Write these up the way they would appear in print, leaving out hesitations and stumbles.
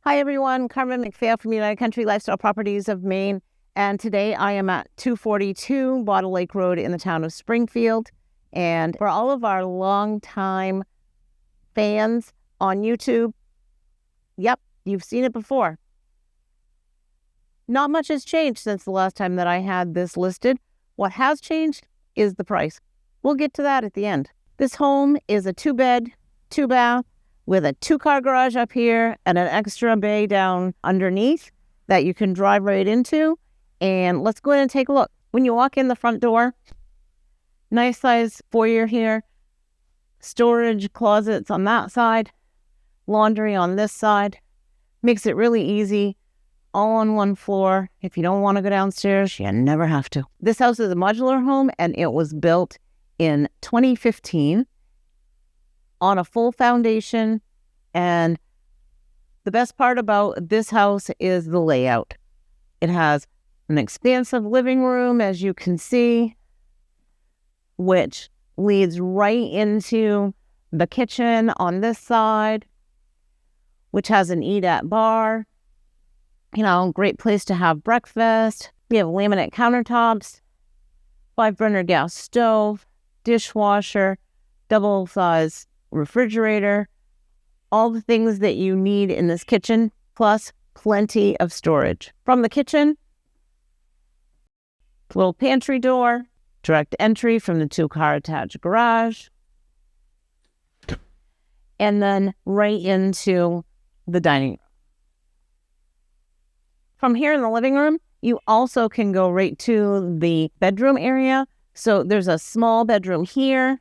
Hi everyone, Carmen McPhail from United Country Lifestyle Properties of Maine, and today I am at 242 Bottle Lake Road in the town of Springfield. And for all of our longtime fans on YouTube, yep, you've seen it before. Not much has changed since the last time that I had this listed. What has changed is the price. We'll get to that at the end. This home is a 2-bed, 2-bath, with a 2-car garage up here and an extra bay down underneath that you can drive right into. And let's go in and take a look. When you walk in the front door, nice size foyer here, storage closets on that side, laundry on this side. Makes it really easy, all on one floor. If you don't want to go downstairs, you never have to. This house is a modular home and it was built in 2015. On a full foundation, and the best part about this house is the layout. It has an expansive living room, as you can see, which leads right into the kitchen on this side, which has an eat-at bar. Great place to have breakfast. We have laminate countertops, 5-burner gas stove, dishwasher, double-size refrigerator, all the things that you need in this kitchen, plus plenty of storage. From the kitchen, little pantry door, direct entry from the 2-car attached garage, and then right into the dining room. From here in the living room, you also can go right to the bedroom area. So there's a small bedroom here.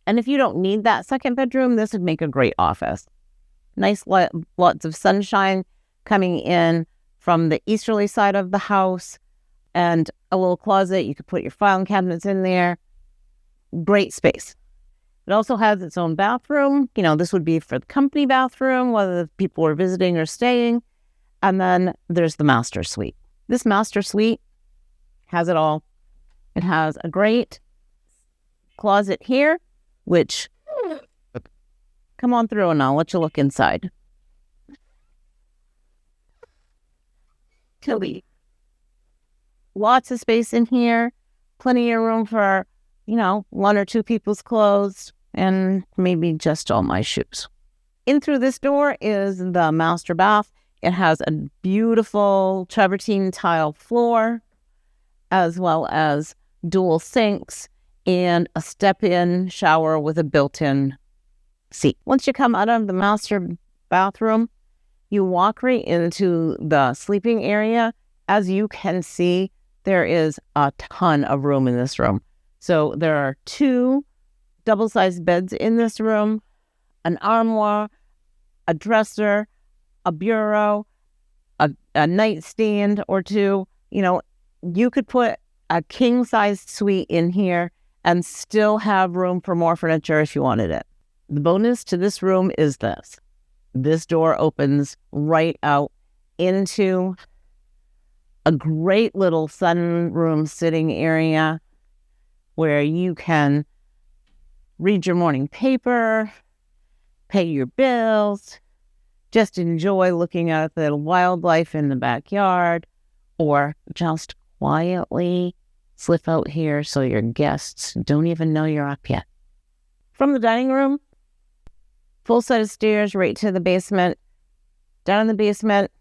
And if you don't need that second bedroom, this would make a great office. Nice lots of sunshine coming in from the easterly side of the house, and a little closet. You could put your filing cabinets in there. Great space. It also has its own bathroom. This would be for the company bathroom, whether people are visiting or staying. And then there's the master suite. This master suite has it all. It has a great closet here, which, come on through and I'll let you look inside. Lots of space in here, plenty of room for, 1 or 2 people's clothes, and maybe just all my shoes. In through this door is the master bath. It has a beautiful travertine tile floor, as well as dual sinks, and a step-in shower with a built-in seat. Once you come out of the master bathroom, you walk right into the sleeping area. As you can see, there is a ton of room in this room. So there are 2 double-sized beds in this room, an armoire, a dresser, a bureau, a nightstand or 2. You could put a king-sized suite in here and still have room for more furniture if you wanted it. The bonus to this room is this. This door opens right out into a great little sunroom sitting area where you can read your morning paper, pay your bills, just enjoy looking at the wildlife in the backyard, or just quietly slip out here so your guests don't even know you're up yet. From the dining room, full set of stairs right to the basement. Down in the basement,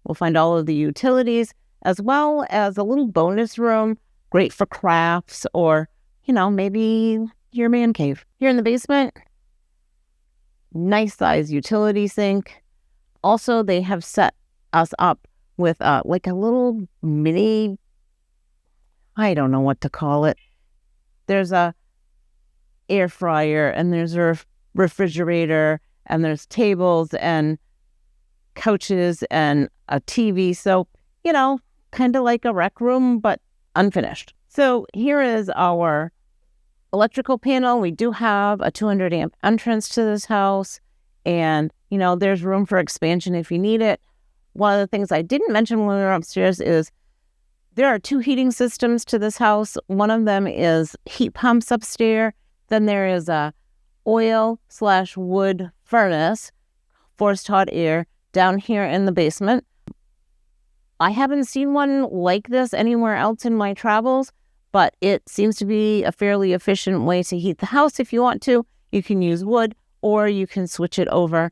we'll find all of the utilities, as well as a little bonus room, great for crafts or, maybe your man cave. Here in the basement, nice size utility sink. Also, they have set us up with like a little mini, I don't know what to call it. There's a air fryer and there's a refrigerator and there's tables and couches and a TV. So, kind of like a rec room, but unfinished. So here is our electrical panel. We do have a 200 amp entrance to this house, and, there's room for expansion if you need it. One of the things I didn't mention when we were upstairs is there are 2 heating systems to this house. One of them is heat pumps upstairs. Then there is a oil/wood furnace, forced hot air, down here in the basement. I haven't seen one like this anywhere else in my travels, but it seems to be a fairly efficient way to heat the house if you want to. You can use wood, or you can switch it over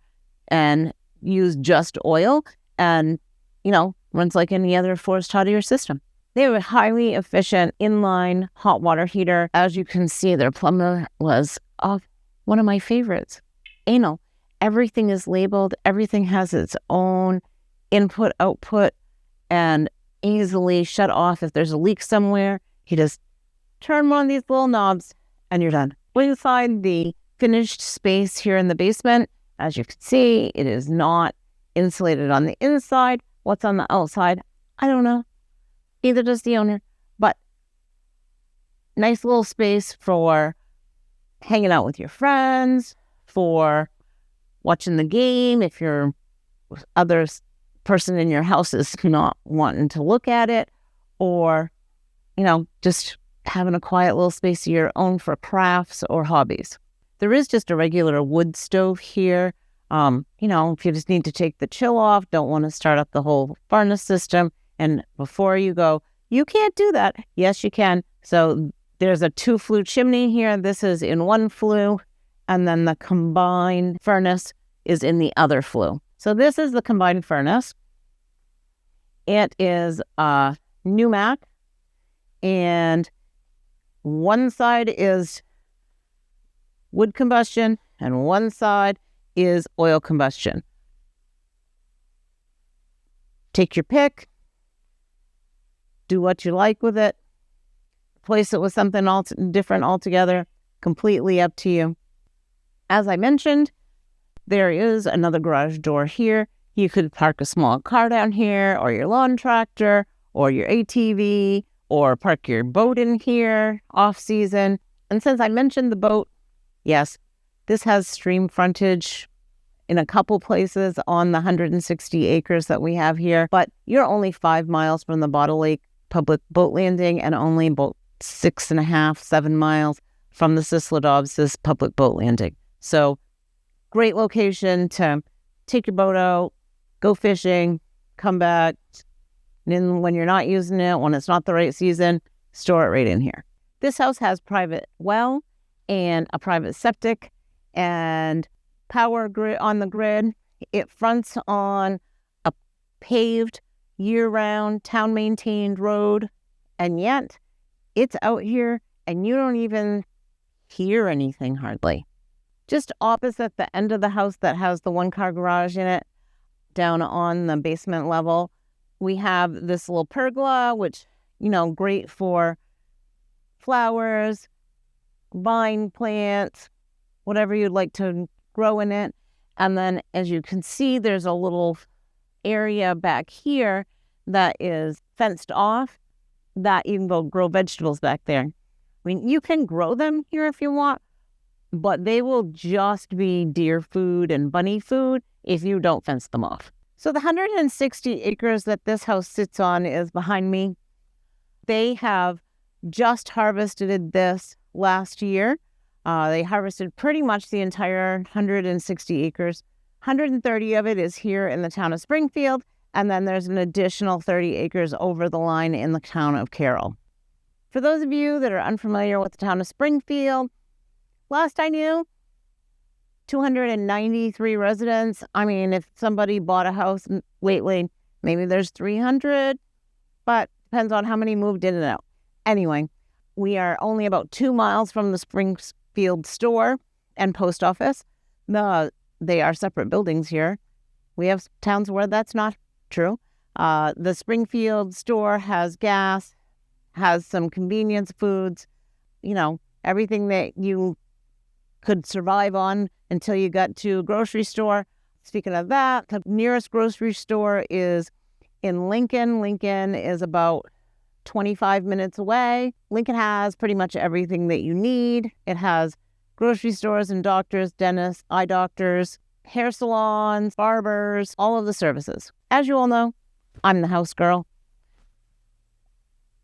and use just oil and, runs like any other forced hot air system. They have a highly efficient inline hot water heater. As you can see, their plumber was one of my favorites. Anal. Everything is labeled. Everything has its own input, output, and easily shut off if there's a leak somewhere. You just turn one of these little knobs and you're done. Inside the finished space here in the basement, as you can see, it is not insulated on the inside. What's on the outside? I don't know. Either does the owner. But nice little space for hanging out with your friends, for watching the game if your other person in your house is not wanting to look at it, or just having a quiet little space of your own for crafts or hobbies. There is just a regular wood stove here. If you just need to take the chill off, don't want to start up the whole furnace system. And before you go, you can't do that. Yes, you can. So there's a 2-flue chimney here. This is in 1 flue. And then the combined furnace is in the other flue. So this is the combined furnace. It is pneumatic. And one side is wood combustion and one side is oil combustion. Take your pick. Do what you like with it. Replace it with something different altogether. Completely up to you. As I mentioned, there is another garage door here. You could park a small car down here, or your lawn tractor, or your ATV, or park your boat in here off season. And since I mentioned the boat, yes, this has stream frontage in a couple places on the 160 acres that we have here, but you're only 5 miles from the Bottle Lake public boat landing and only about 6.5, 7 miles from the Sisla-Dobbs public boat landing. So great location to take your boat out, go fishing, come back. And then when you're not using it, when it's not the right season, store it right in here. This house has private well and a private septic and power grid on the grid. It fronts on a paved, year-round, town-maintained road, and yet it's out here and you don't even hear anything hardly. Just opposite the end of the house that has the 1-car garage in it, down on the basement level, we have this little pergola, which, great for flowers, vine plants, whatever you'd like to grow in it. And then, as you can see, there's a little area back here that is fenced off that you can go grow vegetables back there. I mean, you can grow them here if you want, but they will just be deer food and bunny food if you don't fence them off. So the 160 acres that this house sits on is behind me. They have just harvested this last year. They harvested pretty much the entire 160 acres. 130 of it is here in the town of Springfield, and then there's an additional 30 acres over the line in the town of Carroll. For those of you that are unfamiliar with the town of Springfield, last I knew, 293 residents. I mean, if somebody bought a house lately, maybe there's 300, but depends on how many moved in and out. Anyway, we are only about 2 miles from the Springfield store and post office. They are separate buildings here. We have towns where that's not true. The Springfield store has gas, has some convenience foods, everything that you could survive on until you got to a grocery store. Speaking of that, the nearest grocery store is in Lincoln. Lincoln is about 25 minutes away. Lincoln has pretty much everything that you need. It has grocery stores and doctors, dentists, eye doctors, hair salons, barbers, all of the services. As you all know, I'm the house girl.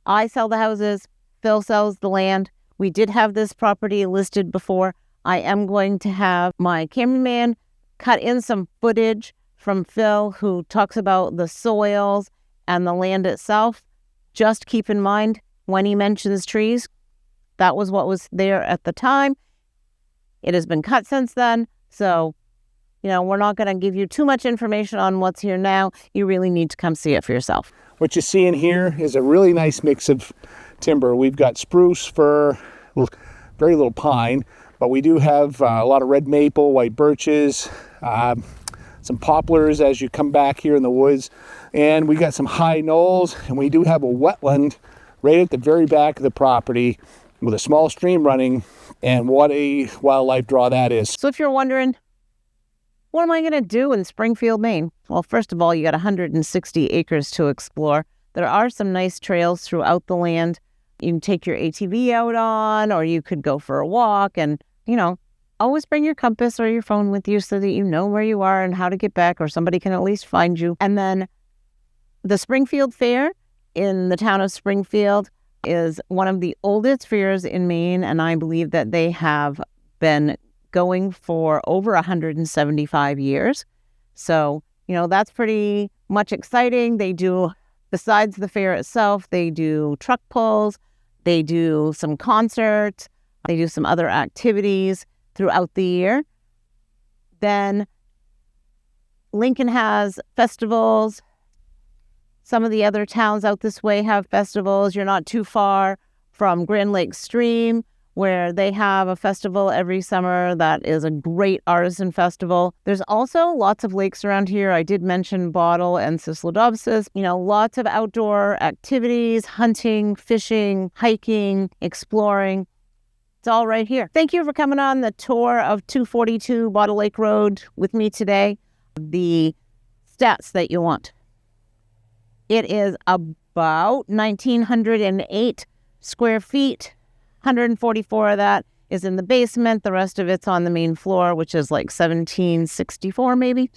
I sell the houses. Phil sells the land. We did have this property listed before. I am going to have my cameraman cut in some footage from Phil, who talks about the soils and the land itself. Just keep in mind when he mentions trees, that was what was there at the time. It has been cut since then. So, we're not going to give you too much information on what's here now. You really need to come see it for yourself. What you see in here is a really nice mix of timber. We've got spruce, fir, very little pine, but we do have a lot of red maple, white birches, some poplars as you come back here in the woods, and we got some high knolls, and we do have a wetland right at the very back of the property with a small stream running, and what a wildlife draw that is. So if you're wondering, what am I going to do in Springfield, Maine? Well, first of all, you got 160 acres to explore. There are some nice trails throughout the land. You can take your ATV out on, or you could go for a walk, and, always bring your compass or your phone with you so that you know where you are and how to get back, or somebody can at least find you. And then the Springfield Fair in the town of Springfield is one of the oldest fairs in Maine, and I believe that they have been going for over 175 years. So, that's pretty much exciting. They do, besides the fair itself, they do truck pulls, they do some concerts, they do some other activities throughout the year. Then Lincoln has festivals. Some of the other towns out this way have festivals. You're not too far from Grand Lake Stream, where they have a festival every summer that is a great artisan festival. There's also lots of lakes around here. I did mention Bottle and Sislodopsis. Lots of outdoor activities, hunting, fishing, hiking, exploring. It's all right here. Thank you for coming on the tour of 242 Bottle Lake Road with me today. The stats that you want. It is about 1,908 square feet. 144 of that is in the basement. The rest of it's on the main floor, which is like 1,764 maybe.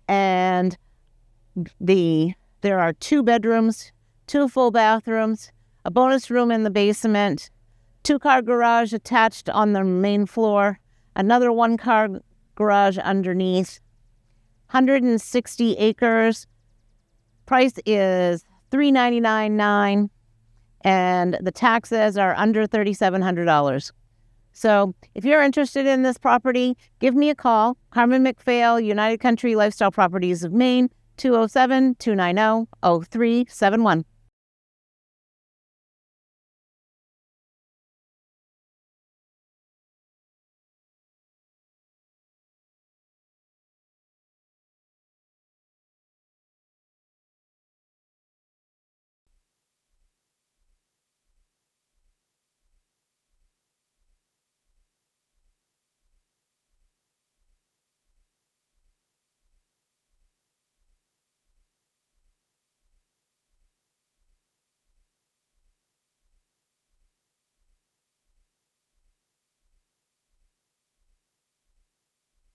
And there are 2 bedrooms, 2 full bathrooms, a bonus room in the basement, 2-car garage attached on the main floor, another 1-car garage underneath, 160 acres. Price is $399.9, and the taxes are under $3,700. So if you're interested in this property, give me a call. Carmen McPhail, United Country Lifestyle Properties of Maine, 207-290-0371.